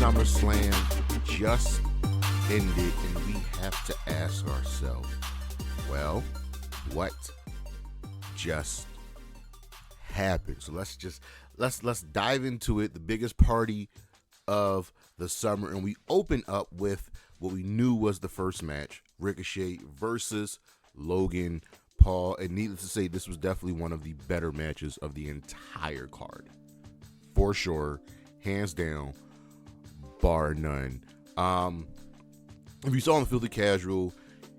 Summerslam just ended, and we have to ask ourselves, well, what just happened? So let's dive into it. The biggest party of the summer, and we open up with what we knew was the first match, Ricochet versus Logan Paul, and needless to say, this was definitely one of the better matches of the entire card, for sure, hands down, bar none. If you saw on the Filthy Casual,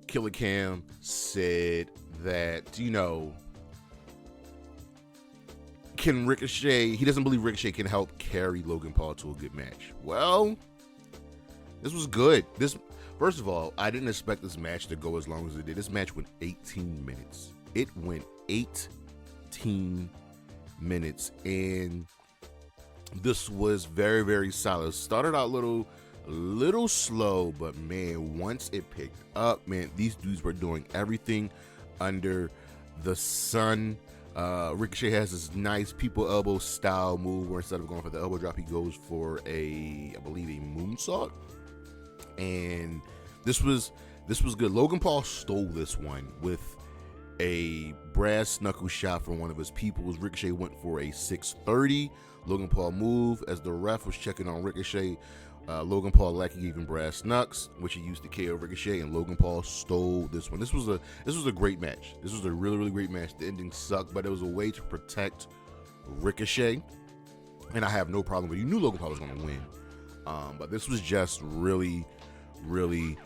Killer Cam said that, can Ricochet, he doesn't believe Ricochet can help carry Logan Paul to a good match. Well, this was good. First of all, I didn't expect this match to go as long as it did. This match went 18 minutes. It went 18 minutes, and this was very, very solid. Started out a little slow, but man, once it picked up, man, these dudes were doing everything under the sun. Ricochet has this nice people elbow style move where instead of going for the elbow drop, he goes for I believe a moonsault. And this was good. Logan Paul stole this one with a brass knuckle shot from one of his peoples. Ricochet went for a 630 Logan Paul move. As the ref was checking on Ricochet, Logan Paul likely gave him brass knucks, which he used to KO Ricochet, and Logan Paul stole this one. This was a great match. This was a really, really great match. The ending sucked, but it was a way to protect Ricochet, and I have no problem with it. You knew Logan Paul was going to win, but this was just really, really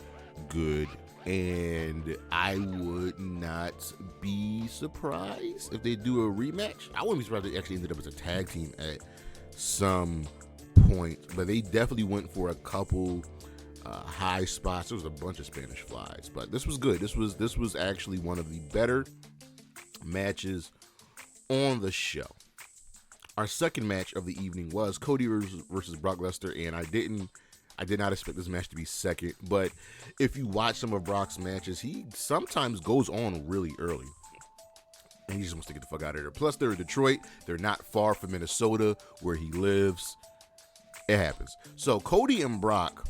good, and I would not be surprised if they do a rematch. I wouldn't be surprised if they actually ended up as a tag team at some point, but they definitely went for a couple high spots. There was a bunch of Spanish flies, but this was good. This was actually one of the better matches on the show. Our second match of the evening was Cody versus Brock Lesnar, and I did not expect this match to be second, but if you watch some of Brock's matches, he sometimes goes on really early, and he just wants to get the fuck out of there. Plus, they're in Detroit. They're not far from Minnesota, where he lives. It happens. So Cody and Brock,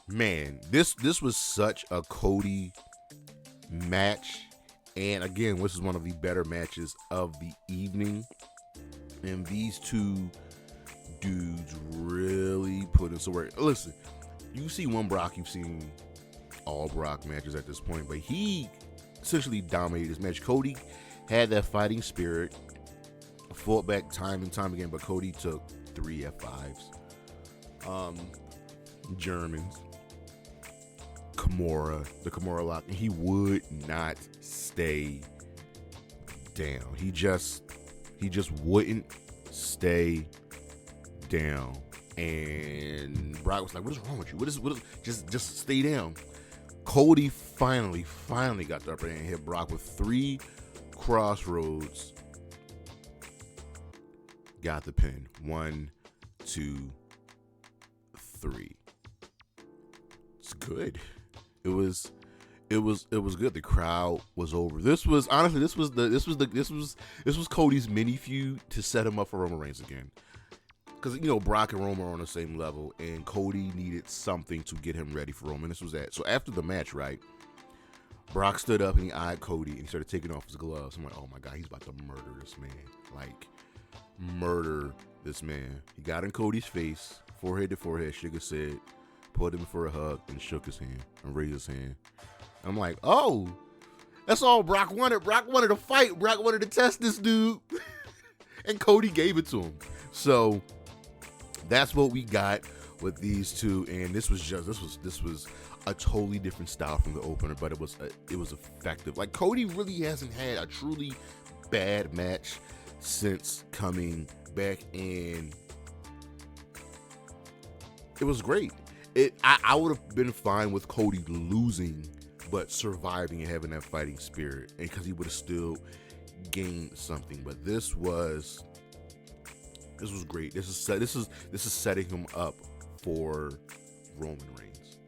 man, this was such a Cody match, and again, this is one of the better matches of the evening, and these two dudes really put in some work. Listen, you see one Brock, you've seen all Brock matches at this point, but he essentially dominated this match. Cody had that fighting spirit, fought back time and time again, but Cody took 3 F5s. Germans, the Kimura lock, and he would not stay down. He just wouldn't stay down. And Brock was like, "What is wrong with you? What is just stay down." Cody finally got the upper hand and hit Brock with 3 crossroads. Got the pin. 1, 2, 3. It's good. It was good. The crowd was over. This was Cody's mini feud to set him up for Roman Reigns again. Because Brock and Roman are on the same level, and Cody needed something to get him ready for Roman. This was that. So after the match, right, Brock stood up and he eyed Cody and he started taking off his gloves. I'm like, oh my God, he's about to murder this man. Like, murder this man. He got in Cody's face, forehead to forehead, shook his head, pulled him for a hug, and shook his hand and raised his hand. I'm like, oh, that's all Brock wanted. Brock wanted to fight. Brock wanted to test this dude. And Cody gave it to him. So that's what we got with these two, and this was a totally different style from the opener, but it was effective. Like, Cody really hasn't had a truly bad match since coming back, and it was great. I would have been fine with Cody losing, but surviving and having that fighting spirit, and because he would have still gained something. But this was great. This is setting him up for Roman Reigns.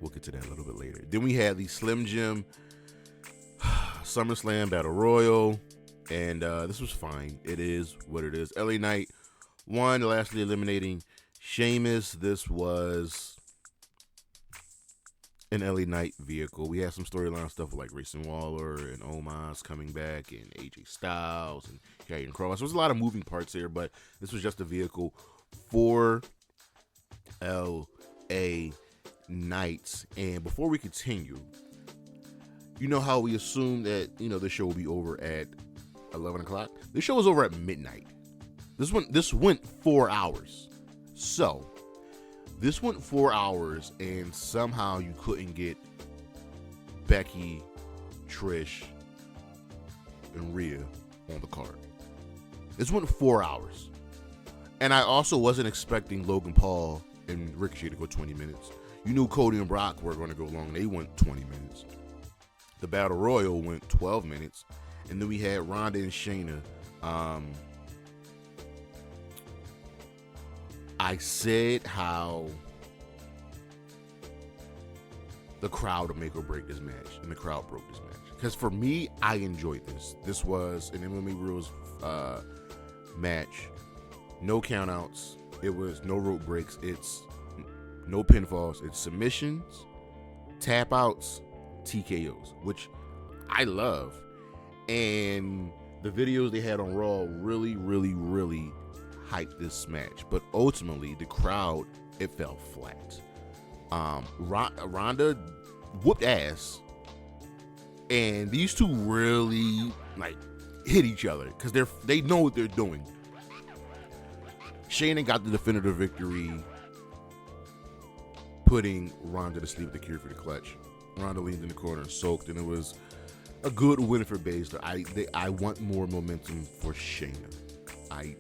We'll get to that a little bit later. Then we had the Slim Jim Summerslam Battle Royal, and this was fine. It is what it is. LA Knight won, lastly eliminating Sheamus, this was an LA Knight vehicle. We had some storyline stuff with like Grayson Waller and Omos coming back and AJ Styles and Karrion Kross. There was a lot of moving parts here, but this was just a vehicle for LA Knights. And before we continue, you know how we assume that, the show will be over at 11 o'clock? This show was over at midnight. This went 4 hours. So, this went 4 hours, and somehow you couldn't get Becky, Trish, and Rhea on the card. This went 4 hours. And I also wasn't expecting Logan Paul and Ricochet to go 20 minutes. You knew Cody and Brock were going to go long. They went 20 minutes. The Battle Royal went 12 minutes. And then we had Ronda and Shayna. I said how the crowd would make or break this match, and the crowd broke this match. Because for me, I enjoyed this. This was an MMA Rules match. No countouts. It was no rope breaks. It's no pinfalls. It's submissions, tap outs, TKOs, which I love. And the videos they had on Raw really, really, really hyped this match. But ultimately, the crowd, it fell flat. Ronda whooped ass, and these two really hit each other because they know what they're doing. Shayna got the definitive victory, putting Ronda to sleep with the cure for the clutch. Ronda leaned in the corner and soaked, and it was a good win for Baszler. I want more momentum for Shayna. I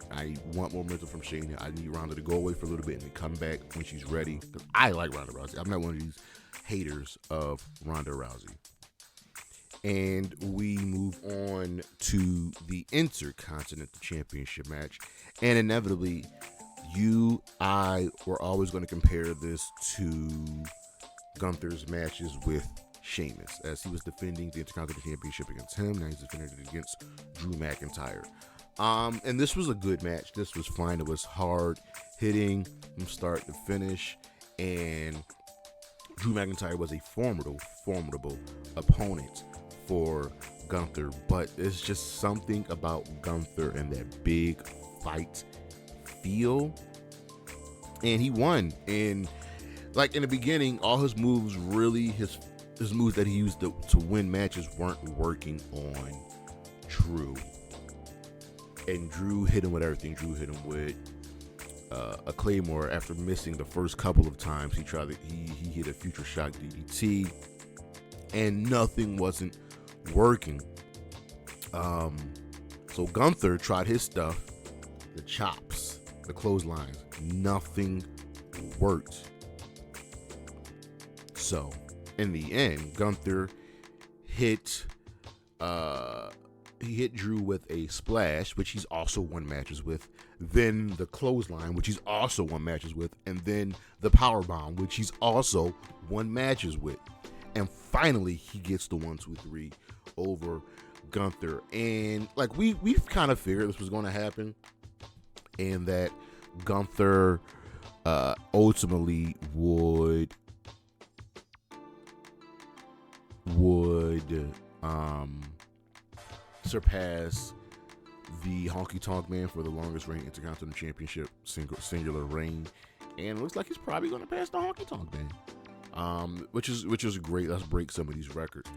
want more momentum from Shayna. I need Ronda to go away for a little bit and then come back when she's ready. Because I like Ronda Rousey. I'm not one of these haters of Ronda Rousey. And we move on to the Intercontinental Championship match. And inevitably, I were always going to compare this to Gunther's matches with Sheamus, as he was defending the Intercontinental Championship against him. Now he's defending it against Drew McIntyre. And this was a good match. This was fine. It was hard hitting from start to finish. And Drew McIntyre was a formidable opponent for Gunther. But it's just something about Gunther and that big fight feel. And he won. And like in the beginning, all his moves really, his moves that he used to win matches weren't working on Drew. And Drew hit him with everything. Drew hit him with a Claymore after missing the first couple of times. He hit a Future Shock DDT, and nothing wasn't working. So Gunther tried his stuff, the chops, the clotheslines. Nothing worked. So in the end, Gunther hit Drew with a splash, which he's also won matches with, then the clothesline, which he's also won matches with, and then the powerbomb, which he's also won matches with. And finally, he gets the 1-2-3 over Gunther. And like we've kind of figured this was going to happen, and that Gunther ultimately would surpass the Honky Tonk Man for the longest reign Intercontinental Championship singular reign, and it looks like he's probably going to pass the Honky Tonk Man, which is great. Let's break some of these records.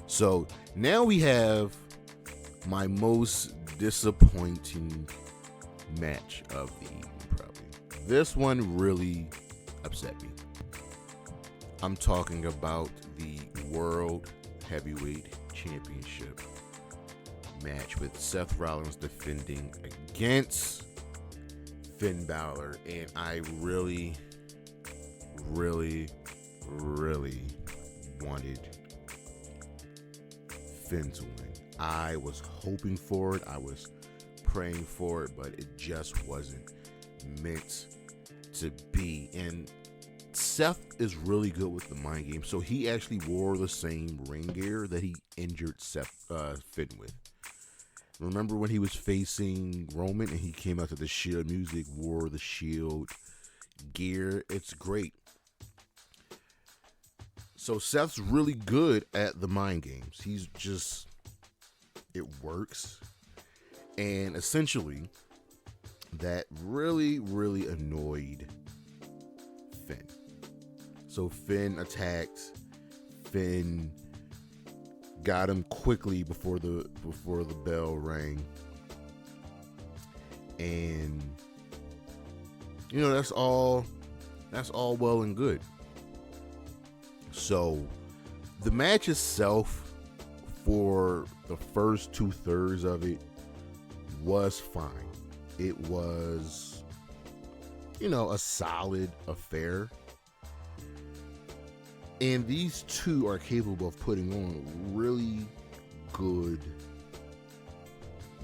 So now we have my most disappointing match of the evening. Probably this one really upset me. I'm talking about the World Heavyweight Championship match with Seth Rollins defending against Finn Balor, and I really wanted Finn to win. I was hoping for it. I was praying for it, but it just wasn't meant to be. And Seth is really good with the mind game, so he actually wore the same ring gear that he injured Finn with. Remember when he was facing Roman and he came out to the Shield music, wore the Shield gear? It's great. So Seth's really good at the mind games. He's just, it works. And essentially, that really, really annoyed Finn. So Finn attacked. Finn got him quickly before the bell rang, and that's all well and good. So the match itself, for the first 2/3 of it, was fine. It was a solid affair. And these two are capable of putting on really good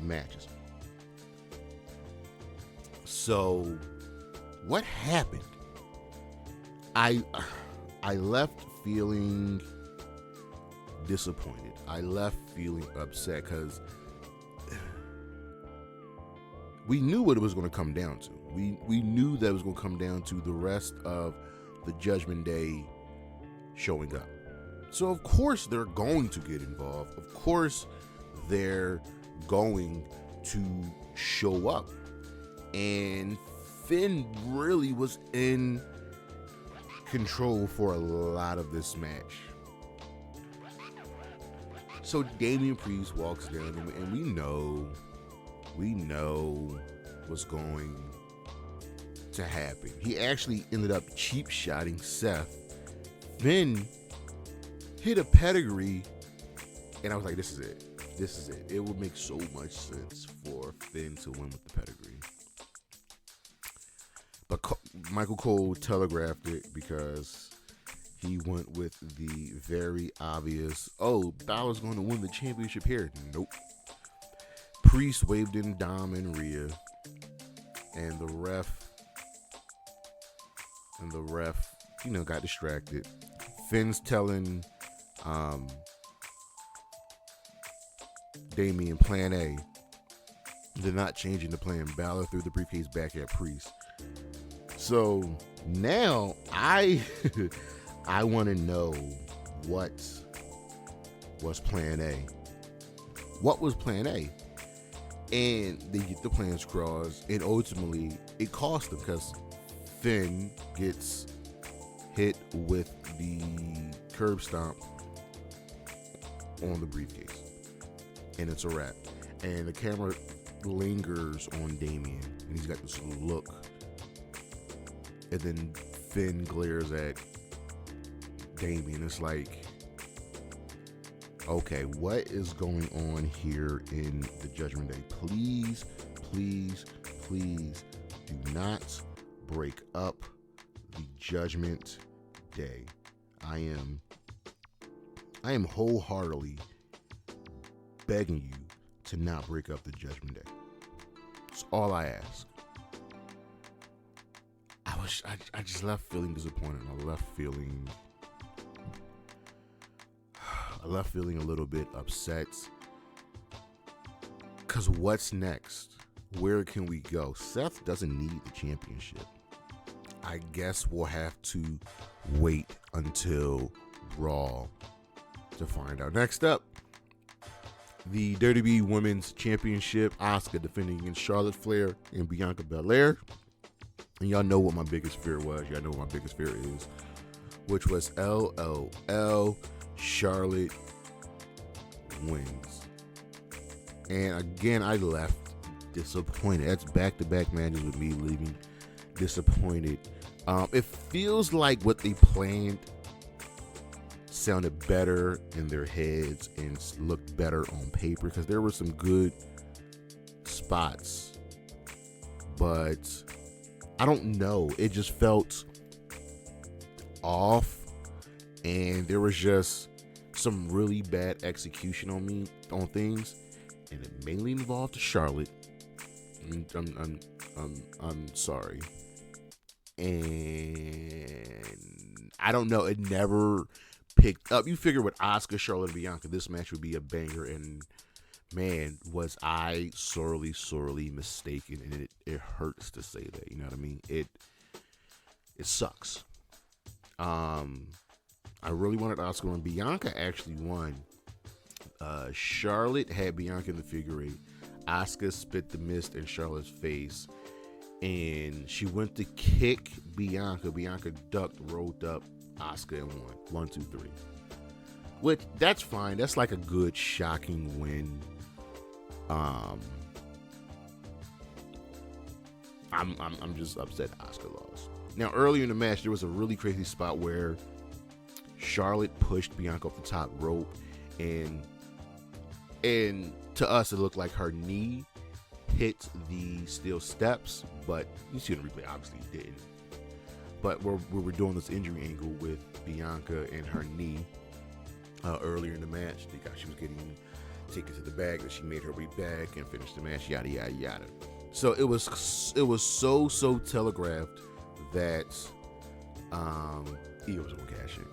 matches. So, what happened? I left feeling disappointed. I left feeling upset because we knew what it was going to come down to. We knew that it was going to come down to the rest of the Judgment Day showing up. So of course they're going to get involved. Of course they're going to show up. And Finn really was in control for a lot of this match. So Damian Priest walks down and we know what's going to happen. He actually ended up cheap shotting Seth. Finn hit a pedigree, and I was like, this is it. It would make so much sense for Finn to win with the pedigree. But Michael Cole telegraphed it because he went with the very obvious, Balor's going to win the championship here. Nope. Priest waved in Dom and Rhea, and the ref, got distracted. Finn's telling Damian plan A. They're not changing the plan. Balor threw the briefcase back at Priest. So now I want to know what was plan A. What was plan A? And they get the plans crossed, and ultimately it cost them because Finn gets hit with the curb stomp on the briefcase, and it's a wrap. And the camera lingers on Damian, and he's got this look, and then Finn glares at Damian. It's like, okay, what is going on here in the Judgment Day? Please, please, please do not break up the Judgment Day. I am wholeheartedly begging you to not break up the Judgment Day. It's all I ask. I just left feeling disappointed. I left feeling a little bit upset. Because what's next? Where can we go? Seth doesn't need the championship. I guess we'll have to wait until Raw to find out. Next up, the WWE Women's Championship. Asuka defending against Charlotte Flair and Bianca Belair. And y'all know what my biggest fear was. Y'all know what my biggest fear is. Which was LOL. Charlotte wins. And again, I left disappointed. That's back-to-back matches with me leaving disappointed. It feels like what they planned sounded better in their heads and looked better on paper, because there were some good spots, but I don't know, it just felt off, and there was just some really bad execution on things, and it mainly involved Charlotte. I'm sorry, and I don't know, it never picked up. You figure with Asuka, Charlotte, and Bianca, this match would be a banger, and man, was I sorely mistaken, and it hurts to say that. You know what I mean? It sucks. I really wanted Asuka, and Bianca actually won. Charlotte had Bianca in the figure eight. Asuka spit the mist in Charlotte's face, and she went to kick Bianca. Bianca ducked, rolled up Asuka, and won. 1, 2, 3. Which, that's fine. That's like a good, shocking win. I'm just upset Asuka lost. Now, earlier in the match, there was a really crazy spot where Charlotte pushed Bianca off the top rope, and to us, it looked like her knee hit the steel steps, but you see in the replay, obviously it didn't. But we were doing this injury angle with Bianca and her knee earlier in the match. She was getting taken to the bag, but she made her way back and finished the match, yada, yada, yada. So it was so telegraphed that Io was going to cash in.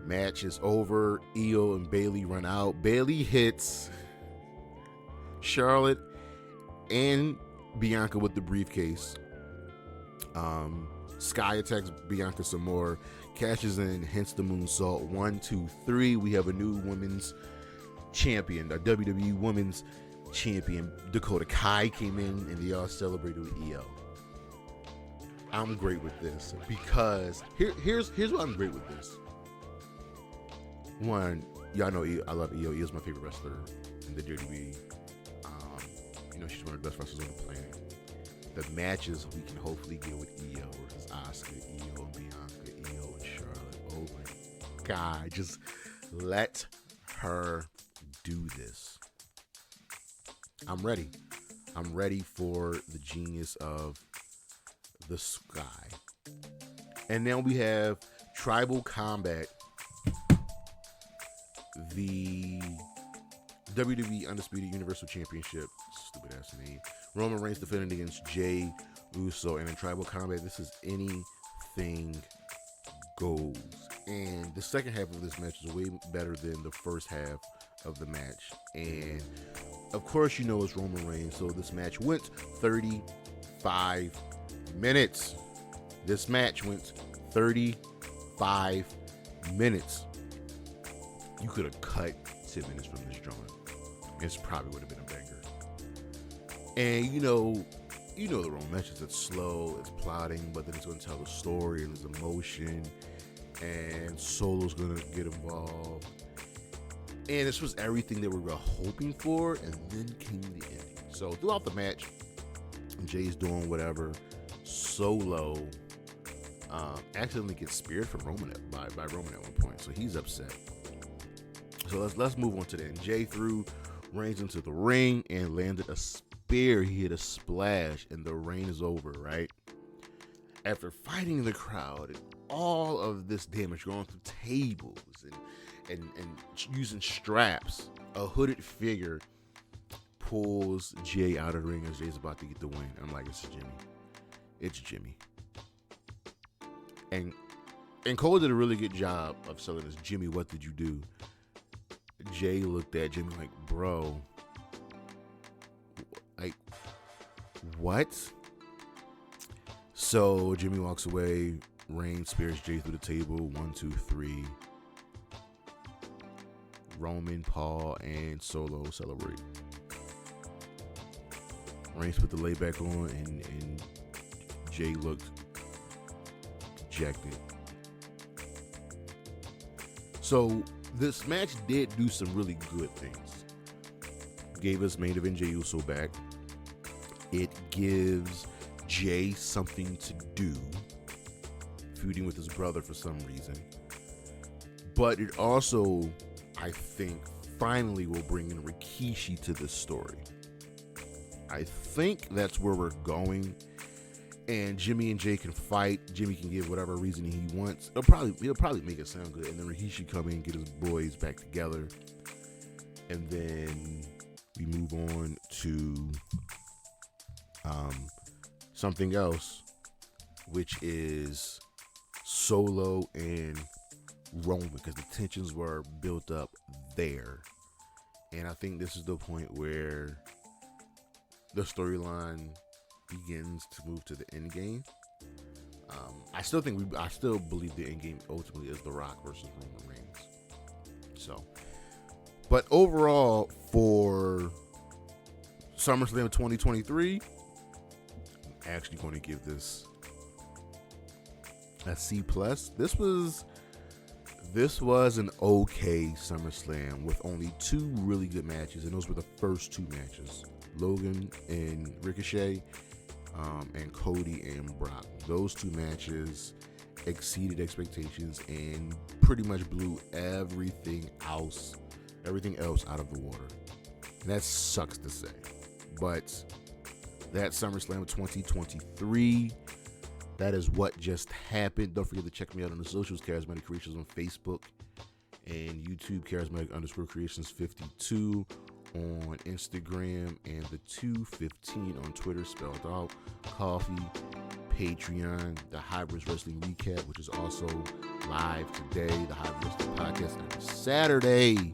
Match is over. Io and Bayley run out. Bayley hits Charlotte and Bianca with the briefcase. Sky attacks Bianca some more, cashes in, hence the moonsault. 1, 2, 3. We have a new women's champion, a WWE Women's Champion. Dakota Kai came in, and they all celebrated with Io. I'm great with this because here's why I'm great with this. One, y'all know Io, I love Io. Io's my favorite wrestler in the WWE. She's one of the best wrestlers on the planet. The matches we can hopefully get with Io versus Asuka, Io and Bianca, Io and Charlotte. Oh my God, just let her do this. I'm ready. I'm ready for the genius of the Sky. And now we have Tribal Combat, the WWE Undisputed Universal Championship. Stupid ass name. Roman Reigns defending against Jey Uso. And in Tribal Combat, this is anything goes. And the second half of this match is way better than the first half of the match. And of course, it's Roman Reigns. So this match went 35 minutes. This match went 35 minutes. You could have cut 10 minutes from this drawing. It probably would have been a banger. And the Roman matches, it's slow, it's plotting, but then it's going to tell the story, and there's emotion, and Solo's going to get involved. And this was everything that we were hoping for, and then came the ending. So throughout the match, Jay's doing whatever. Solo accidentally gets speared from Roman by Roman at one point, so he's upset. So let's move on to that. Jay threw Reigns into the ring and landed a spear. He hit a splash, and the reign is over, right? After fighting the crowd and all of this damage, going through tables and using straps, a hooded figure pulls Jay out of the ring as Jay's about to get the win. I'm like, it's Jimmy. It's Jimmy. And Cole did a really good job of selling this. Jimmy, what did you do? Jay looked at Jimmy like, bro, like, what? So Jimmy walks away. Reigns spears Jay through the table. 1, 2, 3. Roman, Paul, and Solo celebrate. Reigns put the layback on, and Jay looked dejected. So this match did do some really good things. Gave us main event Jey Uso back. It gives Jay something to do, feuding with his brother for some reason. But it also, I think, finally will bring in Rikishi to this story. I think that's where we're going. And Jimmy and Jay can fight. Jimmy can give whatever reason he wants. He'll probably make it sound good. And then Rikishi come in and get his boys back together. And then we move on to something else, which is Solo and Roman, because the tensions were built up there. And I think this is the point where the storyline begins to move to the end game. I still believe the end game ultimately is The Rock versus Roman Reigns. So, but overall for SummerSlam 2023, I'm actually going to give this a C+. This was an okay SummerSlam with only 2 really good matches, and those were the first 2 matches: Logan and Ricochet, and Cody and Brock. Those 2 matches exceeded expectations and pretty much blew everything else out of the water. And that sucks to say, but that's SummerSlam 2023. That is what just happened. Don't forget to check me out on the socials, Charismatic Creations on Facebook and YouTube, Charismatic_Creations52 on Instagram, and the 215 on Twitter, spelled out. Coffee, Patreon, the Hybrids Wrestling Recap, which is also live today. The Hybrids Wrestling Podcast every Saturday.